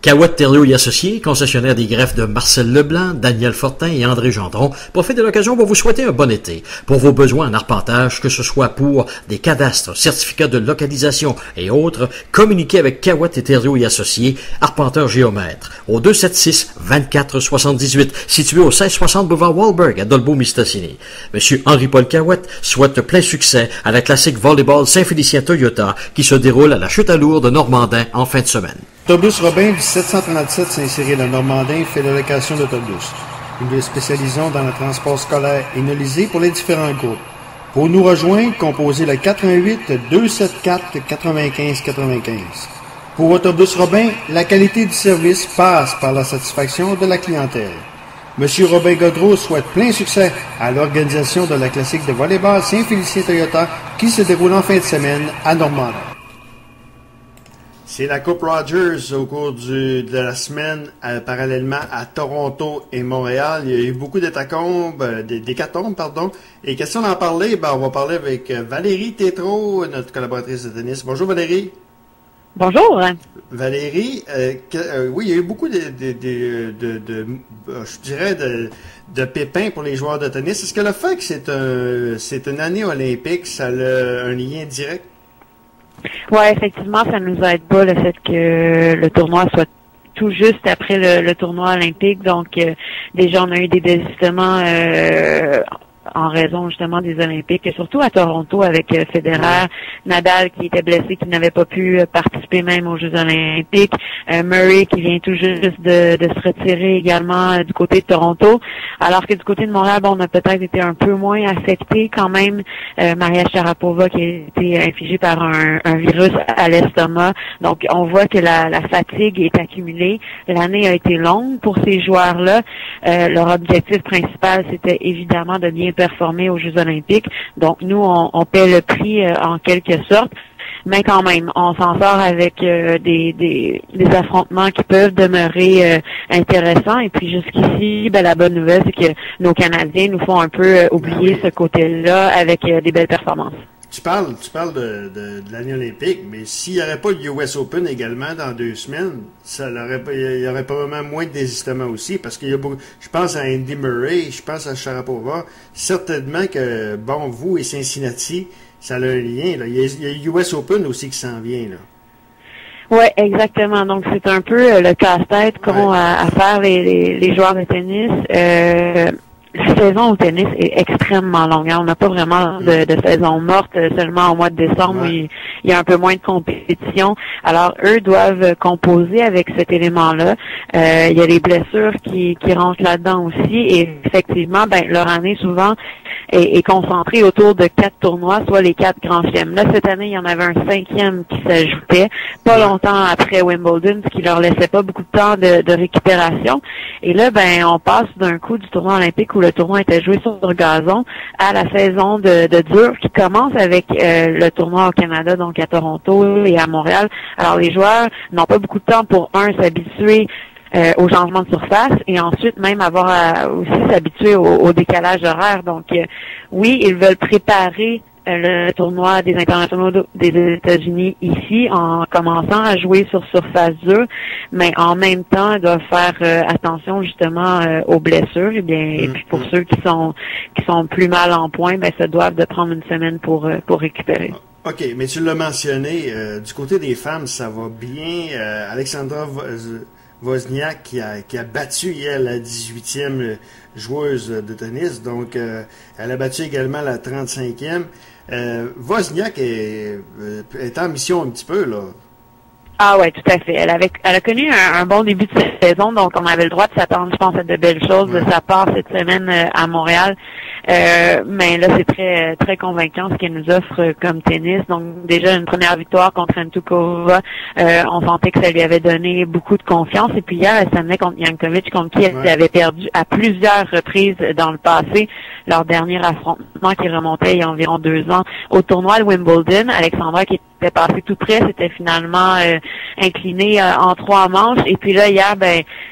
Cahouette Thériault et Associés, concessionnaire des greffes de Marcel Leblanc, Daniel Fortin et André Gendron, profite de l'occasion pour vous souhaiter un bon été. Pour vos besoins en arpentage, que ce soit pour des cadastres, certificats de localisation et autres, communiquez avec Cahouette et Thériault et Associés, arpenteur géomètre, au 276-2478, situé au 1660 boulevard Wahlberg à Dolbeau-Mistassini. Monsieur Henri-Paul Cahouette souhaite plein succès à la classique volleyball Saint-Félicien Toyota qui se déroule à la Chute-à-Lourdes de Normandin en fin de semaine. Autobus Robin du 737 Saint-Cyril-de-Normandin fait la location d'autobus. Nous nous spécialisons dans le transport scolaire et nolisé pour les différents groupes. Pour nous rejoindre, composez le 418-274-9595. Pour Autobus Robin, la qualité du service passe par la satisfaction de la clientèle. Monsieur Robin Godreau souhaite plein succès à l'organisation de la classique de volleyball Saint-Félicien Toyota qui se déroule en fin de semaine à Normandin. C'est la Coupe Rogers au cours de la semaine, parallèlement à Toronto et Montréal. Il y a eu beaucoup d'hécatombes, Et question d'en parler, on va parler avec Valérie Tétrault, notre collaboratrice de tennis. Bonjour Valérie. Bonjour. Valérie, oui, il y a eu beaucoup de pépins pour les joueurs de tennis. Est-ce que le fait que c'est une année olympique, ça a un lien direct? Oui, effectivement, ça nous aide pas le fait que le tournoi soit tout juste après le tournoi olympique. Donc, déjà, on a eu des désistements en raison justement des Olympiques, et surtout à Toronto avec Federer, Nadal qui était blessé, qui n'avait pas pu participer même aux Jeux Olympiques, Murray qui vient tout juste de se retirer également du côté de Toronto, alors que du côté de Montréal, on a peut-être été un peu moins affecté quand même. Maria Sharapova qui a été infligée par un virus à l'estomac, donc on voit que la fatigue est accumulée. L'année a été longue pour ces joueurs-là. Leur objectif principal, c'était évidemment de bien performer aux Jeux Olympiques. Donc, nous, on paie le prix en quelque sorte. Mais quand même, on s'en sort avec des affrontements qui peuvent demeurer intéressants. Et puis jusqu'ici, la bonne nouvelle, c'est que nos Canadiens nous font un peu oublier ce côté-là avec des belles performances. Tu parles de l'année olympique, mais s'il n'y aurait pas le US Open également dans 2 semaines, il y aurait probablement moins de désistements aussi, parce qu'il y a beaucoup, je pense à Andy Murray, je pense à Sharapova, certainement que, vous et Cincinnati, ça a un lien, là. Il y a le US Open aussi qui s'en vient, là. Oui, exactement. Donc, c'est un peu le casse-tête qu'ont à faire les joueurs de tennis. La saison au tennis est extrêmement longue. On n'a pas vraiment de saison morte, seulement au mois de décembre où il y a un peu moins de compétition. Alors, eux doivent composer avec cet élément-là. Il y a les blessures qui rentrent là-dedans aussi. Et effectivement, leur année souvent est concentrée autour de 4 tournois, soit les 4 grands chelems. Là, cette année, il y en avait un 5e qui s'ajoutait, pas longtemps après Wimbledon, ce qui leur laissait pas beaucoup de temps de récupération. Et là, on passe d'un coup du tournoi olympique où le tournoi était joué sur gazon à la saison de dur qui commence avec le tournoi au Canada, donc à Toronto et à Montréal. Alors, les joueurs n'ont pas beaucoup de temps pour, s'habituer au changement de surface et ensuite même avoir à aussi s'habituer au décalage horaire. Donc, oui, ils veulent préparer le tournoi des internationaux des États-Unis ici en commençant à jouer sur surface dure, mais en même temps ils doivent faire attention justement aux blessures et puis pour ceux qui sont plus mal en point, se doivent de prendre une semaine pour récupérer. OK, mais tu l'as mentionné, du côté des femmes, ça va bien. Alexandra Wozniak qui a battu hier la 18e joueuse de tennis, donc elle a battu également la 35e. Wozniak est en mission un petit peu, là. Ah ouais, tout à fait. Elle a connu un bon début de saison, donc on avait le droit de s'attendre, je pense, à de belles choses de sa part cette semaine à Montréal. Mais là, c'est très très convaincant ce qu'elle nous offre comme tennis. Donc déjà une première victoire contre Antukova, on sentait que ça lui avait donné beaucoup de confiance. Et puis hier, elle s'amenait contre Jankovic, contre qui elle avait perdu à plusieurs reprises dans le passé. Leur dernier affrontement qui remontait il y a environ 2 ans au tournoi de Wimbledon. Alexandra qui était passée tout près, s'était finalement inclinée en 3 manches. Et puis là, hier,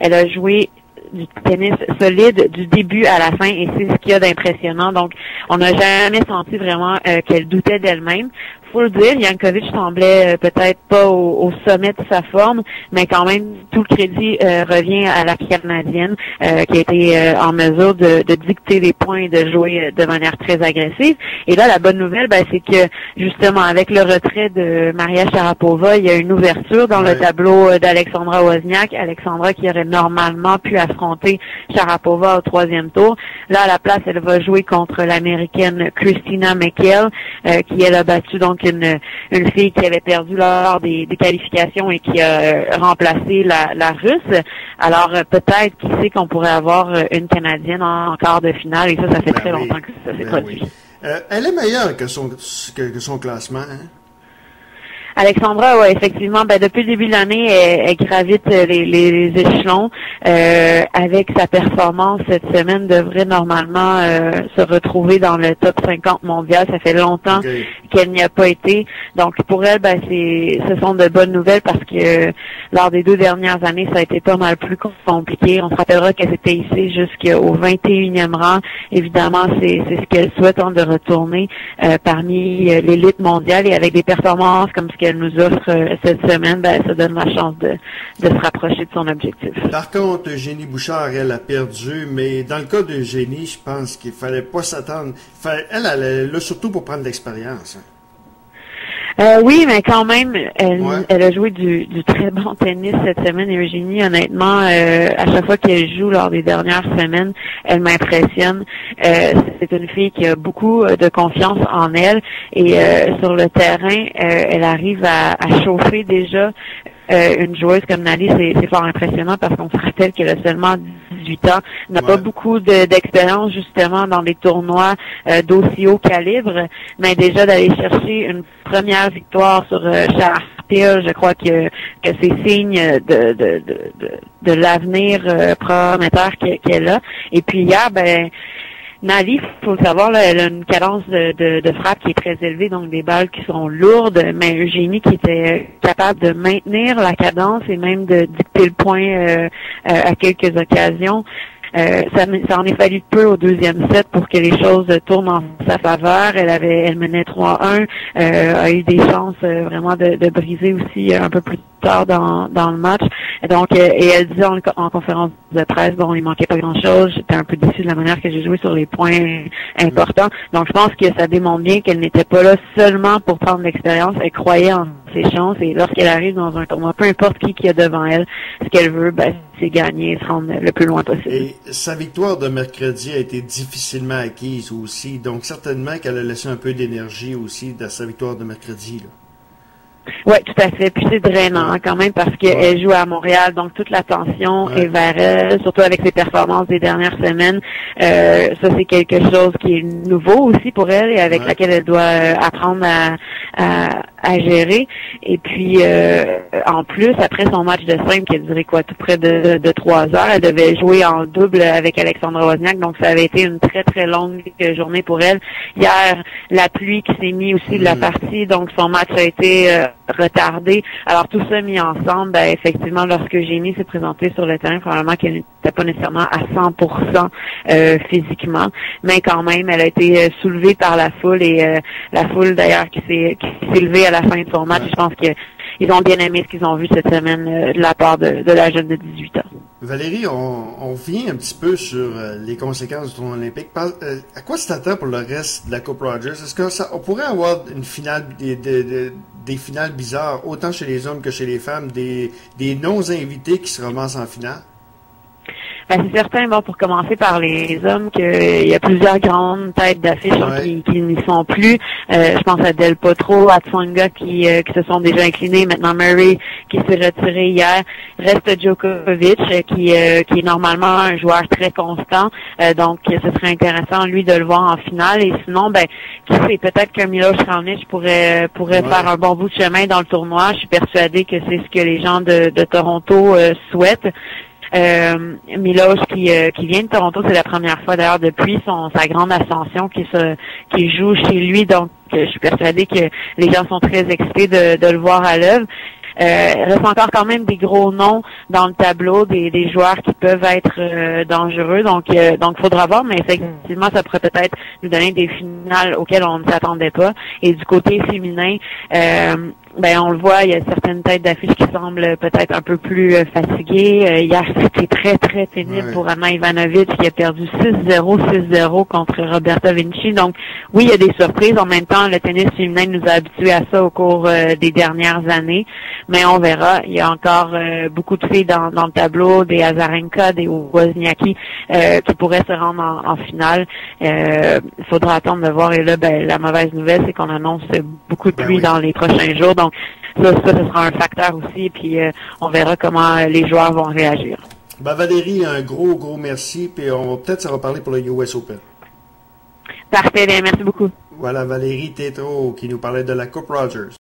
elle a joué du tennis solide du début à la fin et c'est ce qu'il y a d'impressionnant. Donc, on n'a jamais senti vraiment qu'elle doutait d'elle-même. faut le dire, Jankovic semblait peut-être pas au sommet de sa forme, mais quand même, tout le crédit revient à la Canadienne, qui a été en mesure de dicter les points et de jouer de manière très agressive. Et là, la bonne nouvelle, c'est que, justement, avec le retrait de Maria Sharapova, il y a une ouverture dans le tableau d'Alexandra Wozniak. Alexandra qui aurait normalement pu affronter Sharapova au 3e tour. Là, à la place, elle va jouer contre l'Américaine Christina McHale, qui elle a battu donc une fille qui avait perdu lors des qualifications et qui a remplacé la Russe. Alors peut-être, qui sait, qu'on pourrait avoir une Canadienne en quart de finale, et ça fait très longtemps que ça s'est produit. Elle est meilleure que son classement, hein? Alexandra, ouais, effectivement, depuis le début de l'année, elle gravite les échelons. Avec sa performance cette semaine, devrait normalement se retrouver dans le top 50 mondial. Ça fait longtemps qu'elle n'y a pas été. Donc pour elle, ce sont de bonnes nouvelles parce que lors des 2 dernières années, ça a été pas mal plus compliqué. On se rappellera qu'elle s'était hissée jusqu'au 21e rang. Évidemment, c'est ce qu'elle souhaite, de retourner parmi l'élite mondiale, et avec des performances comme ce qu'elle nous offre cette semaine, ça donne la chance de se rapprocher de son objectif. Par contre, Eugénie Bouchard, elle a perdu, mais dans le cas d'Eugénie, je pense qu'il fallait pas s'attendre. Elle est là surtout pour prendre de l'expérience. Oui, mais quand même, elle a joué du très bon tennis cette semaine. Et Eugénie, honnêtement, à chaque fois qu'elle joue lors des dernières semaines, elle m'impressionne. C'est une fille qui a beaucoup de confiance en elle, et sur le terrain, elle arrive à chauffer déjà. Une joueuse comme Nali, c'est fort impressionnant parce qu'on se rappelle qu'elle a seulement 18 ans, n'a pas beaucoup d'expérience justement dans des tournois d'aussi haut calibre, mais déjà d'aller chercher une première victoire sur Charpia, je crois que c'est signe de l'avenir prometteur qu'elle a. Et puis hier, Nali, faut le savoir, là, elle a une cadence de frappe qui est très élevée, donc des balles qui sont lourdes, mais Eugénie qui était capable de maintenir la cadence et même de dicter le point à quelques occasions. Ça en est fallu peu au 2e set pour que les choses tournent en sa faveur. Elle menait 3-1, a eu des chances vraiment de briser aussi un peu plus tard dans le match. Donc, et elle disait en conférence de presse, il manquait pas grand-chose. J'étais un peu déçue de la manière que j'ai joué sur les points importants. Donc, je pense que ça démontre bien qu'elle n'était pas là seulement pour prendre l'expérience. Elle croyait en ses chances, et lorsqu'elle arrive dans un tournoi, peu importe qui est devant elle, ce qu'elle veut, c'est gagner et se rendre le plus loin possible. Et sa victoire de mercredi a été difficilement acquise aussi, donc certainement qu'elle a laissé un peu d'énergie aussi dans sa victoire de mercredi, là. Oui, tout à fait. Puis c'est drainant quand même parce qu'elle joue à Montréal, donc toute l'attention est vers elle, surtout avec ses performances des dernières semaines. Ça, c'est quelque chose qui est nouveau aussi pour elle et avec laquelle elle doit apprendre à gérer. Et puis, en plus, après son match de simple qui a duré tout près de 3 heures, elle devait jouer en double avec Alexandra Wozniak, donc ça avait été une très, très longue journée pour elle. Hier, la pluie qui s'est mise aussi de la partie, donc son match a été retardé. Alors tout ça mis ensemble, effectivement, lorsque Eugénie s'est présentée sur le terrain, probablement qu'elle n'était pas nécessairement à 100% physiquement, mais quand même, elle a été soulevée par la foule et la foule d'ailleurs qui s'est levée à la fin de son match. Je pense qu'ils ont bien aimé ce qu'ils ont vu cette semaine de la part de la jeune de 18 ans. Valérie, on vient un petit peu sur les conséquences du tournoi olympique. À quoi tu t'attends pour le reste de la Coupe Rogers? Est-ce qu'on pourrait avoir une finale des finales bizarres, autant chez les hommes que chez les femmes, des non-invités qui se ramassent en finale? C'est certain, pour commencer par les hommes, qu'il y a plusieurs grandes têtes d'affiche qui n'y sont plus. Je pense à Del Potro, à Tsonga qui se sont déjà inclinés. Maintenant Murray qui s'est retiré hier. Reste Djokovic qui est normalement un joueur très constant. Donc ce serait intéressant lui de le voir en finale. Et sinon, qui sait, peut-être qu'un Miloš Raonic pourrait faire un bon bout de chemin dans le tournoi. Je suis persuadée que c'est ce que les gens de Toronto souhaitent. Miloš qui vient de Toronto, c'est la première fois d'ailleurs depuis sa grande ascension qui joue chez lui, donc je suis persuadée que les gens sont très excités de le voir à l'œuvre. reste encore quand même des gros noms dans le tableau, des joueurs qui peuvent être dangereux. Donc, faudra voir, mais effectivement, ça pourrait peut-être nous donner des finales auxquelles on ne s'attendait pas. Et du côté féminin, on le voit, il y a certaines têtes d'affiche qui semblent peut-être un peu plus fatiguées. Hier, c'était très, très pénible pour Anna Ivanovic qui a perdu 6-0, 6-0 contre Roberta Vinci. Donc, oui, il y a des surprises. En même temps, le tennis féminin nous a habitués à ça au cours des dernières années. Mais on verra. Il y a encore beaucoup de filles dans le tableau, des Azarenka, des Wozniacki qui pourraient se rendre en finale. Il faudra attendre de voir. Et là, la mauvaise nouvelle, c'est qu'on annonce beaucoup de pluie dans les prochains jours. Donc, ça, ce sera un facteur aussi, puis on verra comment les joueurs vont réagir. Valérie, un gros merci, puis peut-être ça va parler pour le US Open. Parfait, merci beaucoup. Voilà Valérie Tétrault qui nous parlait de la Coupe Rogers.